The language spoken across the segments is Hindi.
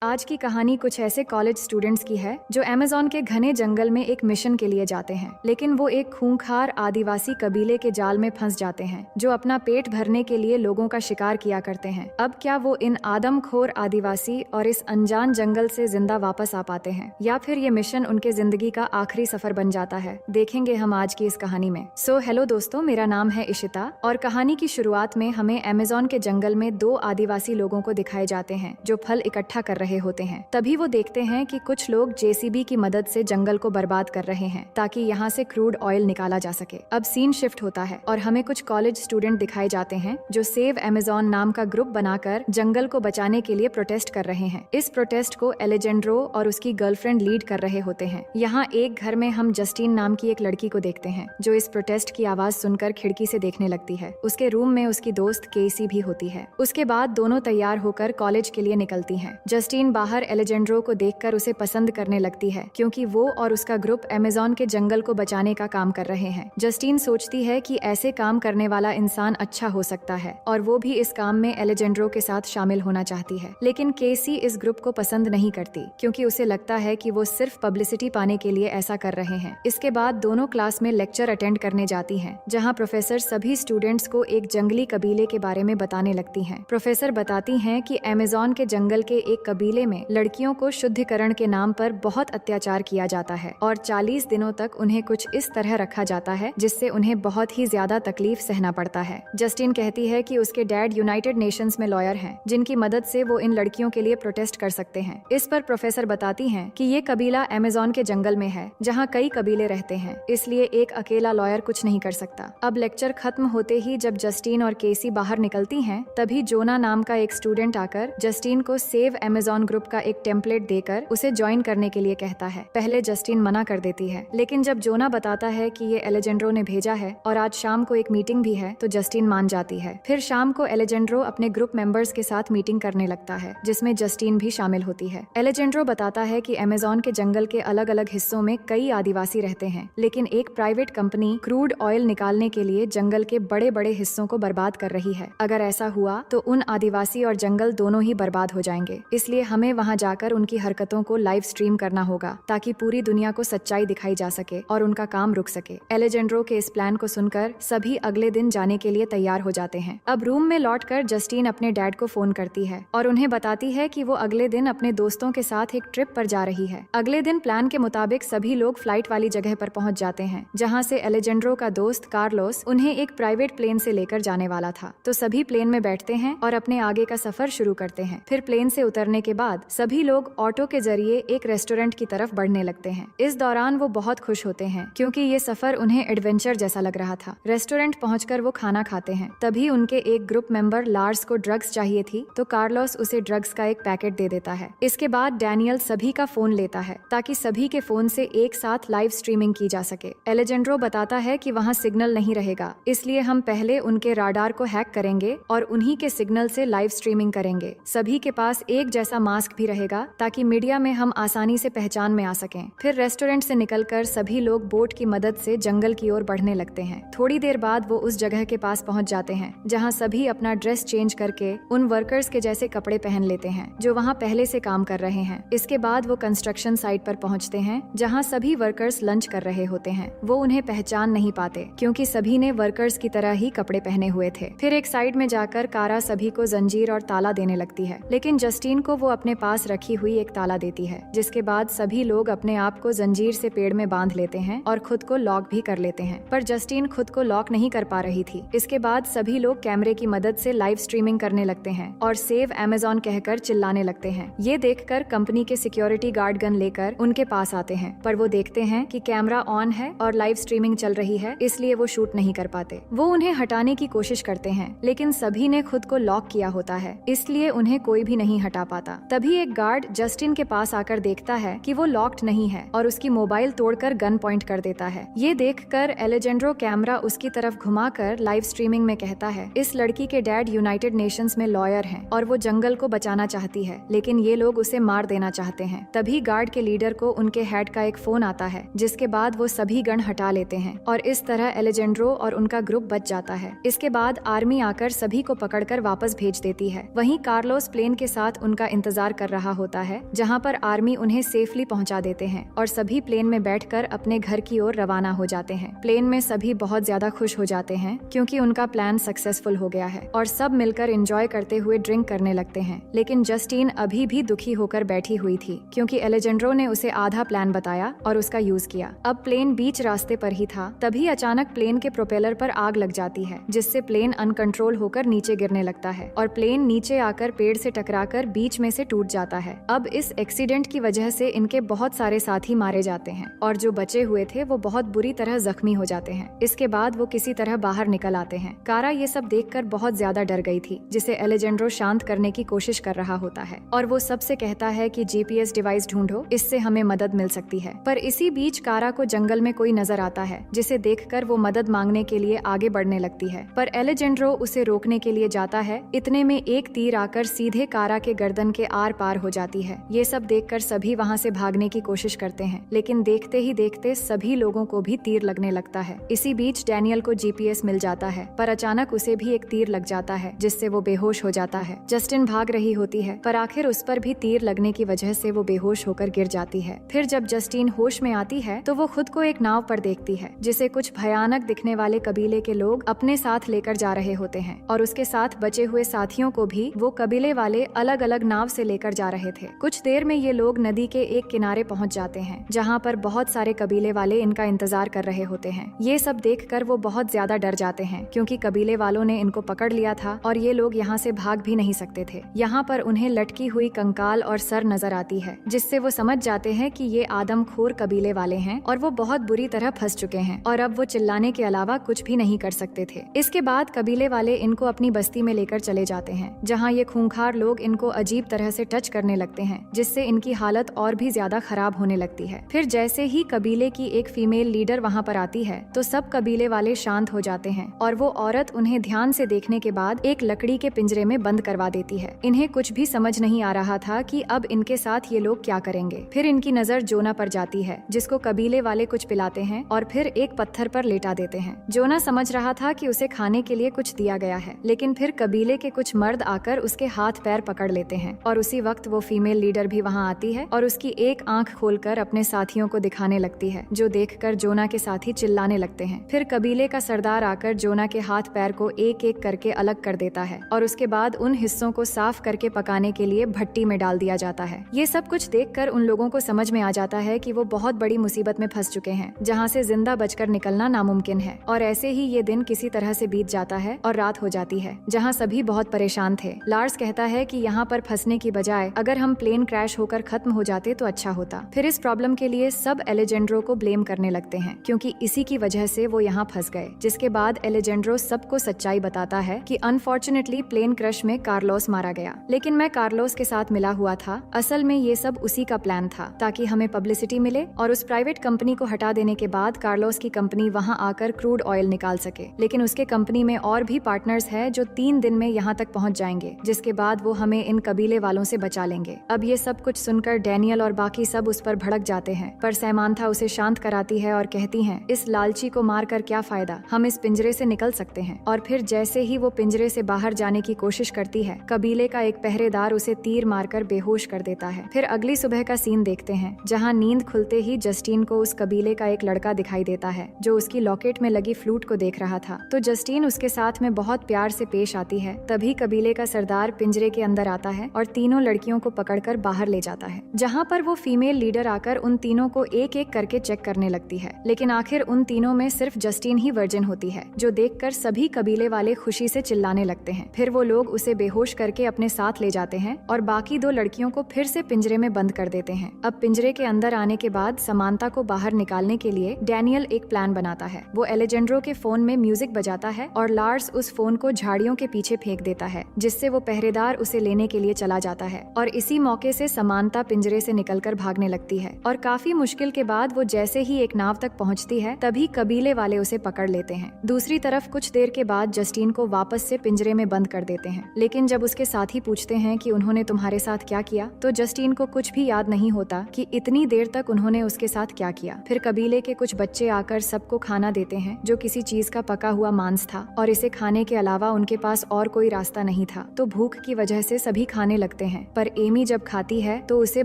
आज की कहानी कुछ ऐसे कॉलेज स्टूडेंट्स की है जो अमेज़न के घने जंगल में एक मिशन के लिए जाते हैं, लेकिन वो एक खूंखार आदिवासी कबीले के जाल में फंस जाते हैं जो अपना पेट भरने के लिए लोगों का शिकार किया करते हैं। अब क्या वो इन आदमखोर आदिवासी और इस अनजान जंगल से जिंदा वापस आ पाते हैं, या फिर ये मिशन उनके जिंदगी का आखिरी सफर बन जाता है? देखेंगे हम आज की इस कहानी में। हेलो दोस्तों, मेरा नाम है इशिता और कहानी की शुरुआत में हमें अमेज़न के जंगल में दो आदिवासी लोगों को दिखाए जाते हैं जो फल इकट्ठा कर रहे होते हैं। तभी वो देखते हैं कि कुछ लोग जेसीबी की मदद से जंगल को बर्बाद कर रहे हैं ताकि यहाँ से क्रूड ऑयल निकाला जा सके। अब सीन शिफ्ट होता है और हमें कुछ कॉलेज स्टूडेंट दिखाए जाते हैं जो सेव अमेज़न नाम का ग्रुप बनाकर जंगल को बचाने के लिए प्रोटेस्ट कर रहे हैं। इस प्रोटेस्ट को एलेजेंड्रो और उसकी गर्लफ्रेंड लीड कर रहे होते हैं। यहाँ एक घर में हम जस्टिन नाम की एक लड़की को देखते हैं जो इस प्रोटेस्ट की आवाज सुनकर खिड़की से देखने लगती है। उसके रूम में उसकी दोस्त केसी भी होती है। उसके बाद दोनों तैयार होकर कॉलेज के लिए निकलती हैं। जस्टिन बाहर एलेजेंड्रो को देखकर उसे पसंद करने लगती है क्योंकि वो और उसका ग्रुप अमेज़न के जंगल को बचाने का काम कर रहे हैं। जस्टिन सोचती है कि ऐसे काम करने वाला इंसान अच्छा हो सकता है और वो भी इस काम में एलेजेंड्रो के साथ शामिल होना चाहती है। लेकिन केसी इस ग्रुप को पसंद नहीं करती क्योंकि उसे लगता है कि वो सिर्फ पब्लिसिटी पाने के लिए ऐसा कर रहे हैं। इसके बाद दोनों क्लास में लेक्चर अटेंड करने जाती हैं, जहाँ प्रोफेसर सभी स्टूडेंट्स को एक जंगली कबीले के बारे में बताने लगती हैं। प्रोफेसर बताती हैं कि अमेज़न के जंगल के एक कबीले में लड़कियों को शुद्धिकरण के नाम पर बहुत अत्याचार किया जाता है और 40 दिनों तक उन्हें कुछ इस तरह रखा जाता है जिससे उन्हें बहुत ही ज्यादा तकलीफ सहना पड़ता है। जस्टिन कहती है कि उसके डैड यूनाइटेड नेशंस में लॉयर हैं जिनकी मदद से वो इन लड़कियों के लिए प्रोटेस्ट कर सकते हैं। इस पर प्रोफेसर बताती हैं कि ये कबीला अमेज़न के जंगल में है जहाँ कई कबीले रहते हैं, इसलिए एक अकेला लॉयर कुछ नहीं कर सकता। अब लेक्चर खत्म होते ही जब जस्टिन और केसी बाहर निकलती हैं, तभी जोना नाम का एक स्टूडेंट आकर जस्टिन को सेव अमेज़न ग्रुप का एक टेम्पलेट देकर उसे ज्वाइन करने के लिए कहता है। पहले जस्टिन मना कर देती है, लेकिन जब जोना बताता है कि ये एलेजेंड्रो ने भेजा है और आज शाम को एक मीटिंग भी है, तो जस्टिन मान जाती है। फिर शाम को एलेजेंड्रो अपने ग्रुप मेंबर्स के साथ मीटिंग करने लगता है जिसमें जस्टिन भी शामिल होती है। एलेजेंड्रो बताता है कि अमेज़न के जंगल के अलग अलग हिस्सों में कई आदिवासी रहते हैं, लेकिन एक प्राइवेट कंपनी क्रूड ऑयल निकालने के लिए जंगल के बड़े बड़े हिस्सों को बर्बाद कर रही है। अगर ऐसा हुआ तो उन आदिवासी और जंगल दोनों ही बर्बाद हो जाएंगे, इसलिए हमें वहाँ जाकर उनकी हरकतों को लाइव स्ट्रीम करना होगा ताकि पूरी दुनिया को सच्चाई दिखाई जा सके और उनका काम रुक सके। एलेजेंड्रो के इस प्लान को सुनकर सभी अगले दिन जाने के लिए तैयार हो जाते हैं। अब रूम में लौटकर जस्टिन अपने डैड को फोन करती है और उन्हें बताती है कि वो अगले दिन अपने दोस्तों के साथ एक ट्रिप पर जा रही है। अगले दिन प्लान के मुताबिक सभी लोग फ्लाइट वाली जगह पर पहुंच जाते हैं, जहां से एलेजेंड्रो का दोस्त कार्लोस उन्हें एक प्राइवेट प्लेन से लेकर जाने वाला था। तो सभी प्लेन में बैठते हैं और अपने आगे का सफर शुरू करते हैं। फिर प्लेन से उतरने के बाद सभी लोग ऑटो के जरिए एक रेस्टोरेंट की तरफ बढ़ने लगते हैं। इस दौरान वो बहुत खुश होते हैं क्योंकि ये सफर उन्हें एडवेंचर जैसा लग रहा था। रेस्टोरेंट पहुंचकर वो खाना खाते हैं। तभी उनके एक ग्रुप मेंबर लार्स को ड्रग्स चाहिए थी, तो कार्लोस उसे ड्रग्स का एक पैकेट दे देता है। इसके बाद डैनियल सभी का फोन लेता है ताकि सभी के फोन से एक साथ लाइव स्ट्रीमिंग की जा सके। एलेजेंड्रो बताता है कि वहाँ सिग्नल नहीं रहेगा, इसलिए हम पहले उनके राडार को हैक करेंगे और उन्हीं के सिग्नल से लाइव स्ट्रीमिंग करेंगे। सभी के पास एक जैसा मास्क भी रहेगा ताकि मीडिया में हम आसानी से पहचान में आ सकें। फिर रेस्टोरेंट से निकलकर सभी लोग बोट की मदद से जंगल की ओर बढ़ने लगते हैं। थोड़ी देर बाद वो उस जगह के पास पहुंच जाते हैं जहां सभी अपना ड्रेस चेंज करके उन वर्कर्स के जैसे कपड़े पहन लेते हैं जो वहां पहले से काम कर रहे हैं। इसके बाद वो कंस्ट्रक्शन साइट पर पहुंचते हैं जहां सभी वर्कर्स लंच कर रहे होते हैं। वो उन्हें पहचान नहीं पाते क्योंकि सभी ने वर्कर्स की तरह ही कपड़े पहने हुए थे। फिर एक साइड में जाकर कारा सभी को जंजीर और ताला देने लगती है, लेकिन जस्टिन को वो अपने पास रखी हुई एक ताला देती है। जिसके बाद सभी लोग अपने आप को जंजीर से पेड़ में बांध लेते हैं और खुद को लॉक भी कर लेते हैं, पर जस्टिन खुद को लॉक नहीं कर पा रही थी। इसके बाद सभी लोग कैमरे की मदद से लाइव स्ट्रीमिंग करने लगते हैं और सेव अमेज़न कहकर चिल्लाने लगते हैं। ये देखकर कंपनी के सिक्योरिटी गार्ड गन लेकर उनके पास आते हैं, पर वो देखते हैं कि कैमरा ऑन है और लाइव स्ट्रीमिंग चल रही है, इसलिए वो शूट नहीं कर पाते। वो उन्हें हटाने की कोशिश करते हैं, लेकिन सभी ने खुद को लॉक किया होता है, इसलिए उन्हें कोई भी नहीं हटा पाता। तभी एक गार्ड जस्टिन के पास आकर देखता है कि वो लॉक्ड नहीं है और उसकी मोबाइल तोड़कर गन पॉइंट कर देता है। ये देखकर एलेजेंड्रो कैमरा उसकी तरफ घुमाकर लाइव स्ट्रीमिंग में कहता है, इस लड़की के डैड यूनाइटेड नेशंस में लॉयर हैं और वो जंगल को बचाना चाहती है, लेकिन ये लोग उसे मार देना चाहते हैं। तभी गार्ड के लीडर को उनके हेड का एक फोन आता है, जिसके बाद वो सभी गन हटा लेते हैं और इस तरह एलेजेंड्रो और उनका ग्रुप बच जाता है। इसके बाद आर्मी आकर सभी को पकड़कर वापस भेज देती है। वहीं कार्लोस प्लेन के साथ उनका इंतजार इंतजार कर रहा होता है, जहाँ पर आर्मी उन्हें सेफली पहुँचा देते हैं और सभी प्लेन में बैठकर अपने घर की ओर रवाना हो जाते हैं। प्लेन में सभी बहुत ज्यादा खुश हो जाते हैं क्योंकि उनका प्लान सक्सेसफुल हो गया है और सब मिलकर एंजॉय करते हुए ड्रिंक करने लगते हैं। लेकिन जस्टिन अभी भी दुखी होकर बैठी हुई थी क्योंकि एलेजेंड्रो ने उसे आधा प्लान बताया और उसका यूज किया। अब प्लेन बीच रास्ते पर ही था, तभी अचानक प्लेन के प्रोपेलर पर आग लग जाती है, जिससे प्लेन अनकंट्रोल होकर नीचे गिरने लगता है और प्लेन नीचे आकर पेड़ से टकराकर बीच में से टूट जाता है। अब इस एक्सीडेंट की वजह से इनके बहुत सारे साथी मारे जाते हैं और जो बचे हुए थे वो बहुत बुरी तरह जख्मी हो जाते हैं। इसके बाद वो किसी तरह बाहर निकल आते हैं। कारा ये सब देखकर बहुत ज्यादा डर गई थी, जिसे एलेजेंड्रो शांत करने की कोशिश कर रहा होता है और वो सबसे कहता है कि जीपीएस डिवाइस ढूंढो, इससे हमें मदद मिल सकती है। पर इसी बीच कारा को जंगल में कोई नजर आता है, जिसे देखकर वो मदद मांगने के लिए आगे बढ़ने लगती है, पर एलेजेंड्रो उसे रोकने के लिए जाता है। इतने में एक तीर आकर सीधे कारा के गर्दन के आर पार हो जाती है। ये सब देखकर सभी वहाँ से भागने की कोशिश करते हैं, लेकिन देखते ही देखते सभी लोगों को भी तीर लगने लगता है। इसी बीच डैनियल को जीपीएस मिल जाता है, पर अचानक उसे भी एक तीर लग जाता है, जिससे वो बेहोश हो जाता है। जस्टिन भाग रही होती है, पर आखिर उस पर भी तीर लगने की वजह से वो बेहोश होकर गिर जाती है। फिर जब जस्टिन होश में आती है तो वो खुद को एक नाव पर देखती है, जिसे कुछ भयानक दिखने वाले कबीले के लोग अपने साथ लेकर जा रहे होते हैं और उसके साथ बचे हुए साथियों को भी वो कबीले वाले अलग अलग नाव से लेकर जा रहे थे। कुछ देर में ये लोग नदी के एक किनारे पहुंच जाते हैं, जहां पर बहुत सारे कबीले वाले इनका इंतजार कर रहे होते हैं। ये सब देखकर वो बहुत ज्यादा डर जाते हैं क्योंकि कबीले वालों ने इनको पकड़ लिया था और ये लोग यहाँ से भाग भी नहीं सकते थे। यहाँ पर उन्हें लटकी हुई कंकाल और सर नजर आती है, जिससे वो समझ जाते हैं कि ये आदमखोर कबीले वाले हैं और वो बहुत बुरी तरह फंस चुके हैं और अब वो चिल्लाने के अलावा कुछ भी नहीं कर सकते थे। इसके बाद कबीले वाले इनको अपनी बस्ती में लेकर चले जाते हैं, जहाँ ये खूंखार लोग इनको अजीब तरह से टच करने लगते हैं, जिससे इनकी हालत और भी ज्यादा खराब होने लगती है। फिर जैसे ही कबीले की एक फीमेल लीडर वहाँ पर आती है तो सब कबीले वाले शांत हो जाते हैं और वो औरत उन्हें ध्यान से देखने के बाद एक लकड़ी के पिंजरे में बंद करवा देती है। इन्हें कुछ भी समझ नहीं आ रहा था कि अब इनके साथ ये लोग क्या करेंगे। फिर इनकी नजर जोना पर जाती है, जिसको कबीले वाले कुछ पिलाते हैं और फिर एक पत्थर पर लेटा देते हैं। जोना समझ रहा था कि उसे खाने के लिए कुछ दिया गया है, लेकिन फिर कबीले के कुछ मर्द आकर उसके हाथ पैर पकड़ लेते हैं और उसी वक्त वो फीमेल लीडर भी वहाँ आती है और उसकी एक आंख खोलकर अपने साथियों को दिखाने लगती है, जो देखकर जोना के साथी चिल्लाने लगते हैं। फिर कबीले का सरदार आकर जोना के हाथ पैर को एक एक करके अलग कर देता है और उसके बाद उन हिस्सों को साफ करके पकाने के लिए भट्टी में डाल दिया जाता है। ये सब कुछ देखकर उन लोगों को समझ में आ जाता है कि वो बहुत बड़ी मुसीबत में फंस चुके हैं, जहाँ से जिंदा बचकर निकलना नामुमकिन है। और ऐसे ही ये दिन किसी तरह से बीत जाता है और रात हो जाती है, जहाँ सभी बहुत परेशान थे। लार्स कहता है कि यहाँ पर फंसने की बजाय अगर हम प्लेन क्रैश होकर खत्म हो जाते तो अच्छा होता। फिर इस प्रॉब्लम के लिए सब एलेजेंड्रो को ब्लेम करने लगते हैं, क्योंकि इसी की वजह से वो यहाँ फंस गए। जिसके बाद एलेजेंड्रो सबको सच्चाई बताता है कि अनफॉर्चुनेटली प्लेन क्रैश में कार्लोस मारा गया, लेकिन मैं कार्लोस के साथ मिला हुआ था। असल में ये सब उसी का प्लान था, ताकि हमें पब्लिसिटी मिले और उस प्राइवेट कंपनी को हटा देने के बाद कार्लोस की कंपनी वहाँ आकर क्रूड ऑयल निकाल सके। लेकिन उसके कंपनी में और भी पार्टनर्स है जो 3 दिन में यहाँ तक पहुँच जाएंगे, जिसके बाद वो हमें इन कबीले वालों से बचा लेंगे। अब ये सब कुछ सुनकर डैनियल और बाकी सब उस पर भड़क जाते हैं, पर सैमांथा उसे शांत कराती है और कहती है, इस लालची को मारकर क्या फायदा, हम इस पिंजरे से निकल सकते हैं। और फिर जैसे ही वो पिंजरे से बाहर जाने की कोशिश करती है, कबीले का एक पहरेदार उसे तीर मारकर बेहोश कर देता है। फिर अगली सुबह का सीन देखते हैं, जहाँ नींद खुलते ही जस्टिन को उस कबीले का एक लड़का दिखाई देता है, जो उसकी लॉकेट में लगी फ्लूट को देख रहा था। तो जस्टिन उसके साथ में बहुत प्यार से पेश आती है। तभी कबीले का सरदार पिंजरे के अंदर आता है और तीनों लड़कियों को पकड़कर बाहर ले जाता है, जहाँ पर वो फीमेल लीडर आकर उन तीनों को एक एक करके चेक करने लगती है। लेकिन आखिर उन तीनों में सिर्फ जस्टिन ही वर्जिन होती है, जो देखकर सभी कबीले वाले खुशी से चिल्लाने लगते हैं। फिर वो लोग उसे बेहोश करके अपने साथ ले जाते हैं और बाकी 2 लड़कियों को फिर से पिंजरे में बंद कर देते हैं। अब पिंजरे के अंदर आने के बाद समांता को बाहर निकालने के लिए डैनियल एक प्लान बनाता है। वो एलेजेंड्रो के फोन में म्यूजिक बजाता है और लार्स उस फोन को झाड़ियों के पीछे फेंक देता है, जिससे वो पहरेदार उसे लेने के लिए चला जाता है। और इसी मौके से समांता पिंजरे से निकलकर भागने लगती है और काफी मुश्किल के बाद वो जैसे ही एक नाव तक पहुंचती है, तभी कबीले वाले उसे पकड़ लेते हैं। दूसरी तरफ कुछ देर के बाद जस्टिन को वापस से पिंजरे में बंद कर देते हैं, लेकिन जब उसके साथी पूछते हैं कि उन्होंने तुम्हारे साथ क्या किया, तो जस्टिन को कुछ भी याद नहीं होता कि इतनी देर तक उन्होंने उसके साथ क्या किया। फिर कबीले के कुछ बच्चे आकर सबको खाना देते हैं, जो किसी चीज का पका हुआ मांस था और इसे खाने के अलावा उनके पास और कोई रास्ता नहीं था। तो भूख की वजह से सभी खाने लगते करते हैं, पर एमी जब खाती है तो उसे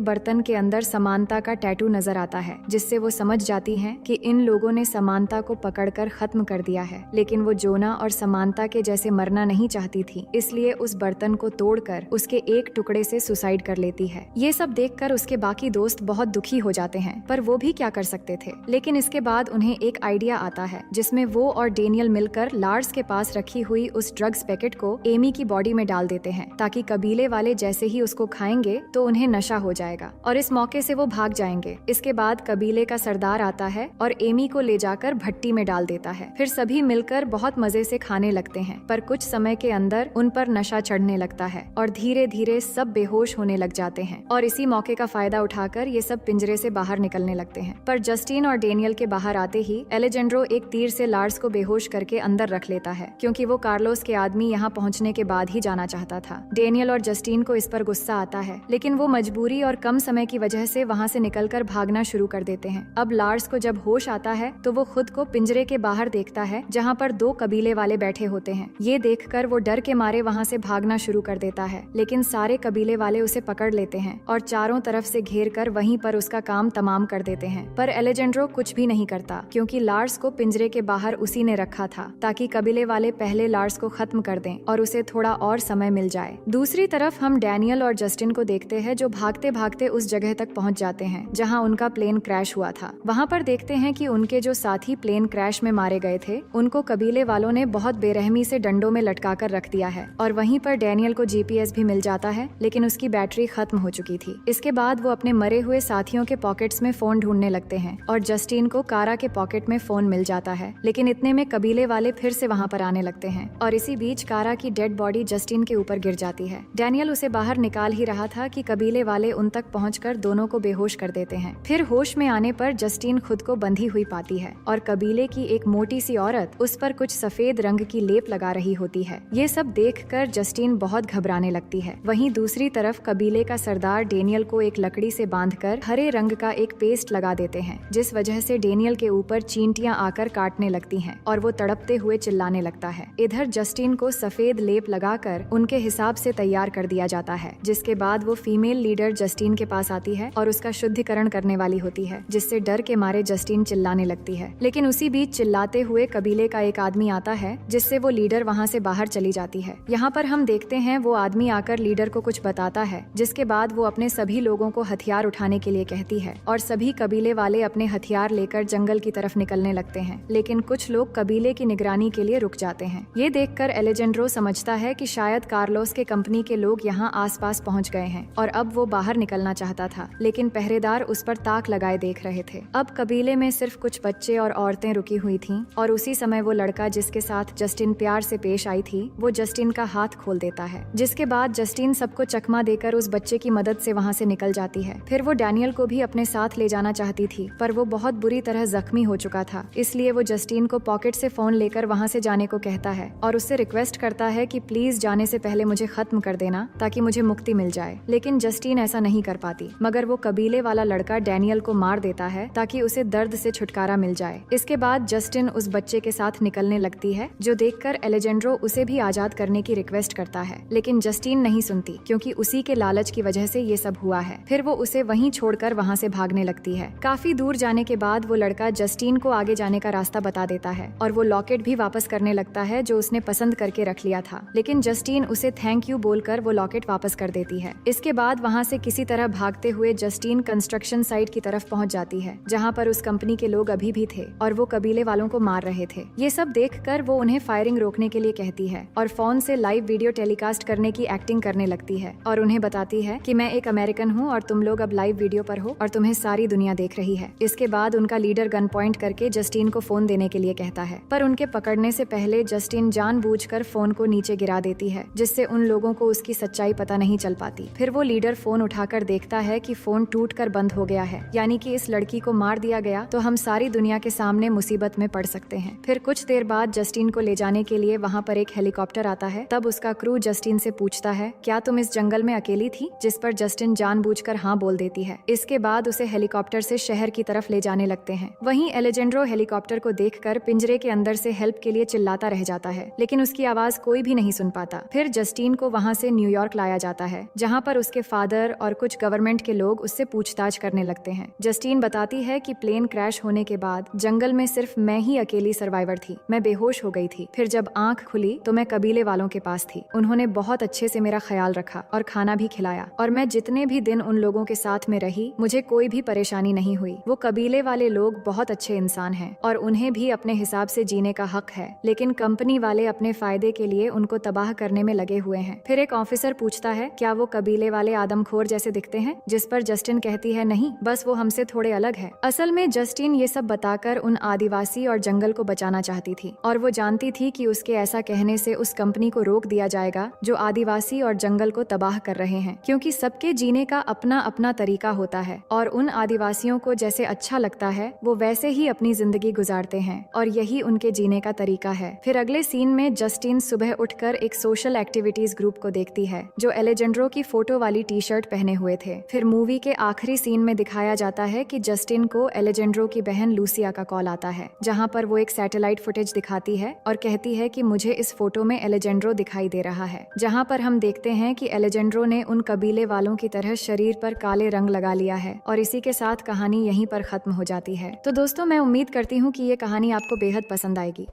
बर्तन के अंदर समानता का टैटू नजर आता है, जिससे वो समझ जाती है कि इन लोगों ने समानता को पकड़कर खत्म कर दिया है। लेकिन वो जोना और समानता के जैसे मरना नहीं चाहती थी, इसलिए उस बर्तन को तोड़कर उसके एक टुकड़े से सुसाइड कर लेती है। ये सब देखकर उसके बाकी दोस्त बहुत दुखी हो जाते हैं, पर वो भी क्या कर सकते थे। लेकिन इसके बाद उन्हें एक आइडिया आता है, जिसमें वो और डेनियल मिलकर लार्स के पास रखी हुई उस ड्रग्स पैकेट को एमी की बॉडी में डाल देते हैं, ताकि कबीले वाले जैसे ही उसको खाएंगे तो उन्हें नशा हो जाएगा और इस मौके से वो भाग जाएंगे। इसके बाद कबीले का सरदार आता है और एमी को ले जाकर भट्टी में डाल देता है। फिर सभी मिलकर बहुत मजे से खाने लगते हैं, पर कुछ समय के अंदर उन पर नशा चढ़ने लगता है और धीरे धीरे सब बेहोश होने लग जाते हैं। और इसी मौके का फायदा उठाकर ये सब पिंजरे से बाहर निकलने लगते हैं। पर जस्टिन और डेनियल के बाहर आते ही एलेजेंड्रो एक तीर से लार्स को बेहोश करके अंदर रख लेता है, क्योंकि वो कार्लोस के आदमी यहाँ पहुँचने के बाद ही जाना चाहता था। डेनियल और जस्टिन को इस पर गुस्सा आता है, लेकिन वो मजबूरी और कम समय की वजह से वहाँ से निकलकर भागना शुरू कर देते हैं। अब लार्स को जब होश आता है तो वो खुद को पिंजरे के बाहर देखता है, जहाँ पर 2 कबीले वाले बैठे होते हैं। ये देखकर वो डर के मारे वहाँ से भागना शुरू कर देता है, लेकिन सारे कबीले वाले उसे पकड़ लेते हैं और चारों तरफ से घेर कर वहीं पर उसका काम तमाम कर देते हैं। पर एलेजेंड्रो कुछ भी नहीं करता, क्योंकि लार्स को पिंजरे के बाहर उसी ने रखा था, ताकि कबीले वाले पहले लार्स को खत्म कर दें और उसे थोड़ा और समय मिल जाए। दूसरी तरफ हम डैनियल और जस्टिन को देखते हैं, जो भागते भागते उस जगह तक पहुंच जाते हैं जहां उनका प्लेन क्रैश हुआ था। वहां पर देखते हैं कि उनके जो साथी प्लेन क्रैश में मारे गए थे, उनको कबीले वालों ने बहुत बेरहमी से डंडों में लटका कर रख दिया है। और वहीं पर डैनियल को जीपीएस भी मिल जाता है, लेकिन उसकी बैटरी खत्म हो चुकी थी। इसके बाद वो अपने मरे हुए साथियों के पॉकेट्स में फोन ढूंढने लगते हैं और जस्टिन को कारा के पॉकेट में फोन मिल जाता है। लेकिन इतने में कबीले वाले फिर से वहाँ पर आने लगते हैं और इसी बीच कारा की डेड बॉडी जस्टिन के ऊपर गिर जाती है। डैनियल उसे बाहर निकाल ही रहा था कि कबीले वाले उन तक पहुंचकर दोनों को बेहोश कर देते हैं। फिर होश में आने पर जस्टिन खुद को बंधी हुई पाती है और कबीले की एक मोटी सी औरत उस पर कुछ सफेद रंग की लेप लगा रही होती है। ये सब देखकर जस्टिन बहुत घबराने लगती है। वहीं दूसरी तरफ कबीले का सरदार डेनियल को एक लकड़ी से बांधकर हरे रंग का एक पेस्ट लगा देते हैं, जिस वजह से डेनियल के ऊपर चींटियां आकर काटने लगती हैं और वो तड़पते हुए चिल्लाने लगता है। इधर जस्टिन को सफेद लेप लगाकर उनके हिसाब से तैयार कर दिया जाता है, जिसके बाद वो फीमेल लीडर जस्टिन के पास आती है और उसका शुद्धिकरण करने वाली होती है, जिससे डर के मारे जस्टिन चिल्लाने लगती है। लेकिन उसी बीच चिल्लाते हुए कबीले का एक आदमी आता है, जिससे वो लीडर वहाँ से बाहर चली जाती है। यहाँ पर हम देखते हैं वो आदमी आकर लीडर को कुछ बताता है, जिसके बाद वो अपने सभी लोगों को हथियार उठाने के लिए कहती है और सभी कबीले वाले अपने हथियार लेकर जंगल की तरफ निकलने लगते हैं। लेकिन कुछ लोग कबीले की निगरानी के लिए रुक जाते हैं। ये देखकर एलेजेंड्रो समझता है कि शायद कार्लोस के कंपनी के लोग यहाँ आसपास पहुँच गए हैं और अब वो बाहर निकलना चाहता था, लेकिन पहरेदार उस पर ताक लगाए देख रहे थे। अब कबीले में सिर्फ कुछ बच्चे और औरतें रुकी हुई थीं और उसी समय वो लड़का जिसके साथ जस्टिन प्यार से पेश आई थी, वो जस्टिन का हाथ खोल देता है, जिसके बाद जस्टिन सबको चकमा देकर उस बच्चे की मदद से वहाँ से निकल जाती है। फिर वो डैनियल को भी अपने साथ ले जाना चाहती थी, पर वो बहुत बुरी तरह जख्मी हो चुका था, इसलिए वो जस्टिन को पॉकेट से फोन लेकर वहाँ से जाने को कहता है और उससे रिक्वेस्ट करता है कि प्लीज जाने से पहले मुझे खत्म कर देना, ताकि मुझे मुक्ति मिल जाए। लेकिन जस्टिन ऐसा नहीं कर पाती, मगर वो कबीले वाला लड़का डैनियल को मार देता है ताकि उसे दर्द से छुटकारा मिल जाए। इसके बाद जस्टिन उस बच्चे के साथ निकलने लगती है, जो देखकर एलेजेंड्रो उसे भी आजाद करने की रिक्वेस्ट करता है, लेकिन जस्टिन नहीं सुनती, क्योंकि उसी के लालच की वजह से ये सब हुआ है। फिर वो उसे वहीं छोड़कर वहाँ से भागने लगती है। काफी दूर जाने के बाद वो लड़का जस्टिन को आगे जाने का रास्ता बता देता है और वो लॉकेट भी वापस करने लगता है जो उसने पसंद करके रख लिया था, लेकिन जस्टिन उसे थैंक यू बोलकर वो लॉकेट वापस कर देती है। इसके बाद वहाँ से किसी तरह भागते हुए जस्टिन कंस्ट्रक्शन साइट की तरफ पहुँच जाती है, जहाँ पर उस कंपनी के लोग अभी भी थे और वो कबीले वालों को मार रहे थे। ये सब देखकर वो उन्हें फायरिंग रोकने के लिए कहती है और फोन से लाइव वीडियो टेलीकास्ट करने की एक्टिंग करने लगती है और उन्हें बताती है कि मैं एक अमेरिकन हूँ और तुम लोग अब लाइव वीडियो पर हो और तुम्हें सारी दुनिया देख रही है। इसके बाद उनका लीडर गन पॉइंट करके जस्टिन को फोन देने के लिए कहता है, पर उनके पकड़ने से पहले जस्टिन जानबूझकर फोन को नीचे गिरा देती है, जिससे उन लोगों को उसकी सच्चाई पता नहीं चल पाती। फिर वो लीडर फोन उठाकर देखता है कि फोन टूटकर बंद हो गया है, यानी कि इस लड़की को मार दिया गया तो हम सारी दुनिया के सामने मुसीबत में पड़ सकते हैं। फिर कुछ देर बाद जस्टिन को ले जाने के लिए वहाँ पर एक हेलीकॉप्टर आता है। तब उसका क्रू जस्टिन से पूछता है, क्या तुम इस जंगल में अकेली थी? जिस पर जस्टिन जानबूझकर हाँ बोल देती है। इसके बाद उसे हेलीकॉप्टर से शहर की तरफ ले जाने लगते हैं। वहीं एलेजेंड्रो हेलीकॉप्टर को देखकर पिंजरे के अंदर से हेल्प के लिए चिल्लाता रह जाता है, लेकिन उसकी आवाज कोई भी नहीं सुन पाता। फिर जस्टिन को वहाँ से न्यूयॉर्क लाया जाता है, जहाँ पर उसके फादर और कुछ गवर्नमेंट के लोग उससे पूछताछ करने लगते हैं। जस्टिन बताती है कि प्लेन क्रैश होने के बाद जंगल में सिर्फ मैं ही अकेली सर्वाइवर थी। मैं बेहोश हो गई थी। फिर जब आंख खुली तो मैं कबीले वालों के पास थी। उन्होंने बहुत अच्छे से मेरा ख्याल रखा और खाना भी खिलाया, और मैं जितने भी दिन उन लोगों के साथ में रही, मुझे कोई भी परेशानी नहीं हुई। वो कबीले वाले लोग बहुत अच्छे इंसान हैं और उन्हें भी अपने हिसाब से जीने का हक है, लेकिन कंपनी वाले अपने फायदे के लिए उनको तबाह करने में लगे हुए हैं। फिर एक ऑफिसर पूछता है, क्या वो कबीले वाले आदमखोर जैसे दिखते हैं? जिस पर जस्टिन कहती है, नहीं, बस वो हमसे थोड़े अलग है। असल में जस्टिन ये सब बताकर उन आदिवासी और जंगल को बचाना चाहती थी, और वो जानती थी कि उसके ऐसा कहने से उस कंपनी को रोक दिया जाएगा जो आदिवासी और जंगल को तबाह कर रहे हैं, क्योंकि सबके जीने का अपना अपना तरीका होता है और उन आदिवासियों को जैसे अच्छा लगता है वो वैसे ही अपनी जिंदगी गुजारते हैं और यही उनके जीने का तरीका है। फिर अगले सीन में जस्टिन सुबह उठकर एक सोशल एक्टिविटीज ग्रुप को देखती है जो एलेजेंड्रो की फोटो वाली टी शर्ट पहने हुए थे। फिर मूवी के आखिरी सीन में दिखाया जाता है कि जस्टिन को एलेजेंड्रो की बहन लूसिया का कॉल आता है, जहाँ पर वो एक सैटेलाइट फुटेज दिखाती है और कहती है कि मुझे इस फोटो में एलेजेंड्रो दिखाई दे रहा है, जहाँ पर हम देखते हैं कि एलेजेंड्रो ने उन कबीले वालों की तरह शरीर पर काले रंग लगा लिया है। और इसी के साथ कहानी यहीं पर खत्म हो जाती है। तो दोस्तों, मैं उम्मीद करती हूँ कि ये कहानी आपको बेहद पसंद आएगी।